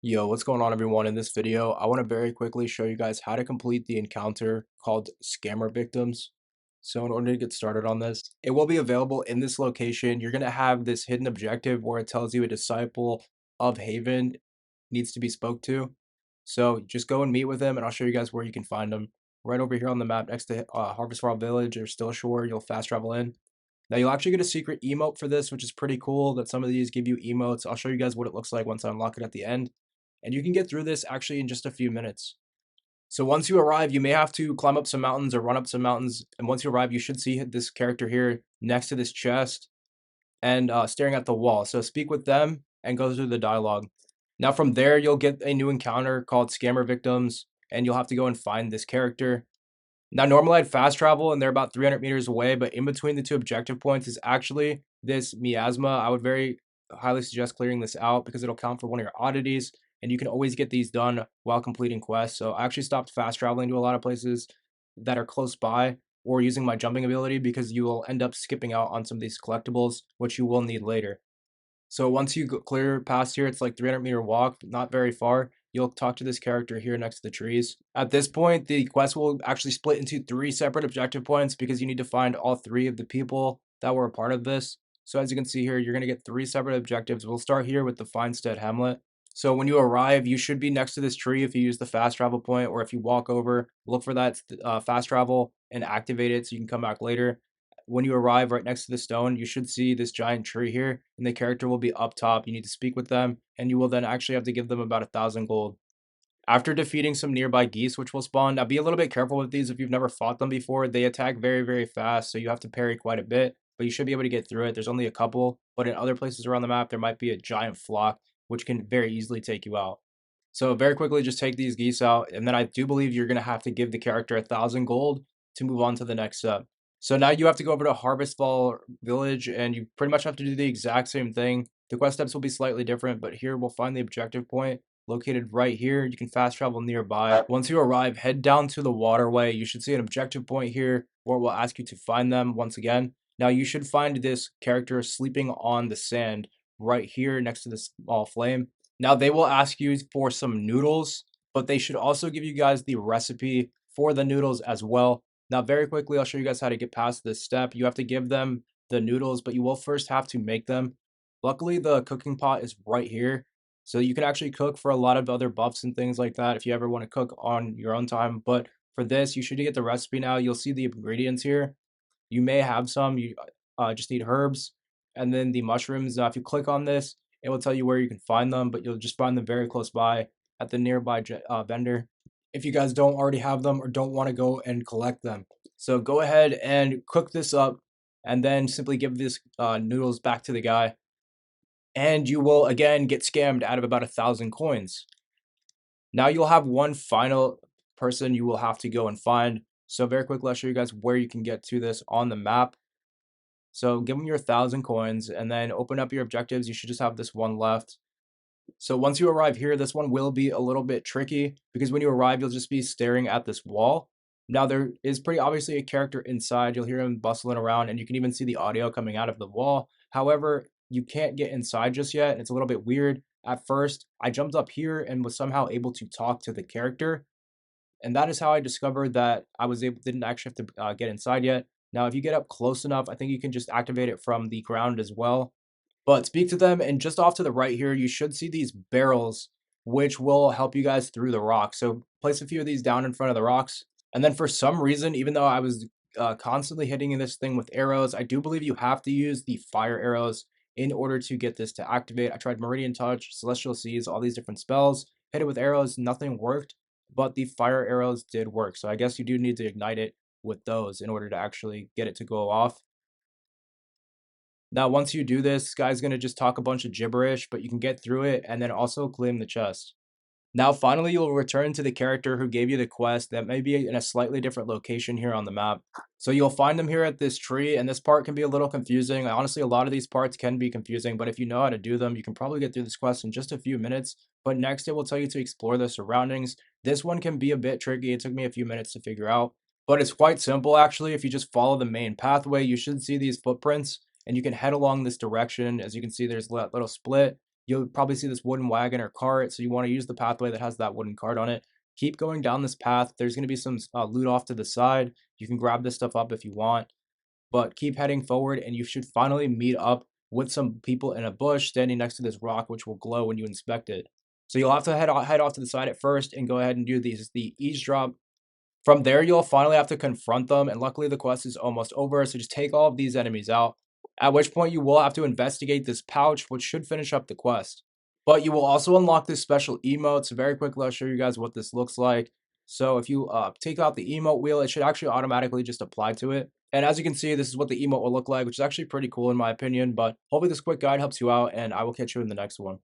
Yo, what's going on everyone? In this video, I want to very quickly show you guys how to complete the encounter called Scammer Victims. So in order to get started on this, it will be available in this location. You're going to have this hidden objective where it tells you a disciple of Haven needs to be spoke to. So just go and meet with him and I'll show you guys where you can find him. Right over here on the map next to Harvestfall Village or Still Shore, you'll fast travel in. Now you'll actually get a secret emote for this, which is pretty cool that some of these give you emotes. I'll show you guys what it looks like once I unlock it at the end. And you can get through this actually in just a few minutes. So once you arrive, you may have to climb up some mountains or run up some mountains. And once you arrive, you should see this character here next to this chest and staring at the wall. So speak with them and go through the dialogue. Now from there, you'll get a new encounter called Scammer Victims, and you'll have to go and find this character. Now, normally I'd fast travel and they're about 300 meters away, but in between the two objective points is actually this miasma. I would very highly suggest clearing this out because it'll count for one of your oddities, and you can always get these done while completing quests. So I actually stopped fast traveling to a lot of places that are close by or using my jumping ability because you will end up skipping out on some of these collectibles, which you will need later. So once you clear past here, it's like 300-meter walk, not very far. You'll talk to this character here next to the trees. At this point, the quest will actually split into 3 separate objective points because you need to find all 3 of the people that were a part of this. So as you can see here, you're going to get 3 separate objectives. We'll start here with the Finesteed Hamlet. So when you arrive, you should be next to this tree if you use the fast travel point, or if you walk over, look for that fast travel and activate it so you can come back later. When you arrive right next to the stone, you should see this giant tree here, and the character will be up top. You need to speak with them, and you will then actually have to give them about 1,000 gold. After defeating some nearby geese, which will spawn, now be a little bit careful with these if you've never fought them before. They attack very, very fast, so you have to parry quite a bit, but you should be able to get through it. There's only a couple, but in other places around the map, there might be a giant flock, which can very easily take you out. So very quickly, just take these geese out, and then I do believe you're going to have to give the character 1,000 gold to move on to the next step. So now you have to go over to Harvestfall Village, and you pretty much have to do the exact same thing. The quest steps will be slightly different, but here we'll find the objective point located right here. You can fast travel nearby. Once you arrive, head down to the waterway. You should see an objective point here where it will ask you to find them once again. Now you should find this character sleeping on the sand right here next to this small flame. Now they will ask you for some noodles, but they should also give you guys the recipe for the noodles as well. Now, very quickly, I'll show you guys how to get past this step. You have to give them the noodles, but you will first have to make them. Luckily, the cooking pot is right here, so you can actually cook for a lot of other buffs and things like that if you ever want to cook on your own time. But for this, you should get the recipe now. You'll see the ingredients here. You may have some. You just need herbs and then the mushrooms. Now, if you click on this, it will tell you where you can find them, but you'll just find them very close by at the nearby vendor if you guys don't already have them or don't want to go and collect them. So go ahead and cook this up and then simply give this noodles back to the guy. And you will again get scammed out of about 1,000 coins. Now you'll have one final person you will have to go and find. So very quickly, I'll show you guys where you can get to this on the map. So give them your 1,000 coins and then open up your objectives. You should just have this one left. So once you arrive here, this one will be a little bit tricky because when you arrive, you'll just be staring at this wall. Now there is pretty obviously a character inside. You'll hear him bustling around and you can even see the audio coming out of the wall. However, you can't get inside just yet. It's a little bit weird. At first, I jumped up here and was somehow able to talk to the character. And that is how I discovered that didn't actually have to get inside yet. Now, if you get up close enough, I think you can just activate it from the ground as well. But speak to them, and just off to the right here, you should see these barrels, which will help you guys through the rocks. So place a few of these down in front of the rocks. And then for some reason, even though I was constantly hitting this thing with arrows, I do believe you have to use the fire arrows in order to get this to activate. I tried Meridian Touch, Celestial Seas, all these different spells. Hit it with arrows, nothing worked, but the fire arrows did work. So I guess you do need to ignite it with those in order to actually get it to go off. Now, once you do this guy's going to just talk a bunch of gibberish, but you can get through it and then also claim the chest. Now, finally, you'll return to the character who gave you the quest that may be in a slightly different location here on the map. So you'll find them here at this tree, and this part can be a little confusing. Honestly, a lot of these parts can be confusing, but if you know how to do them, you can probably get through this quest in just a few minutes. But next, it will tell you to explore the surroundings. This one can be a bit tricky. It took me a few minutes to figure out, but it's quite simple, actually. If you just follow the main pathway, you should see these footprints, and you can head along this direction. As you can see, there's that little split. you'll probably see this wooden wagon or cart, so you want to use the pathway that has that wooden cart on it. Keep going down this path. There's going to be some loot off to the side. You can grab this stuff up if you want, but keep heading forward, and you should finally meet up with some people in a bush standing next to this rock, which will glow when you inspect it. So you'll have to head off to the side at first and go ahead and do the eavesdrop. From there, you'll finally have to confront them, and luckily the quest is almost over, so just take all of these enemies out, at which point you will have to investigate this pouch, which should finish up the quest. But you will also unlock this special emote, so very quickly I'll show you guys what this looks like. So if you take out the emote wheel, it should actually automatically just apply to it. And as you can see, this is what the emote will look like, which is actually pretty cool in my opinion, but hopefully this quick guide helps you out, and I will catch you in the next one.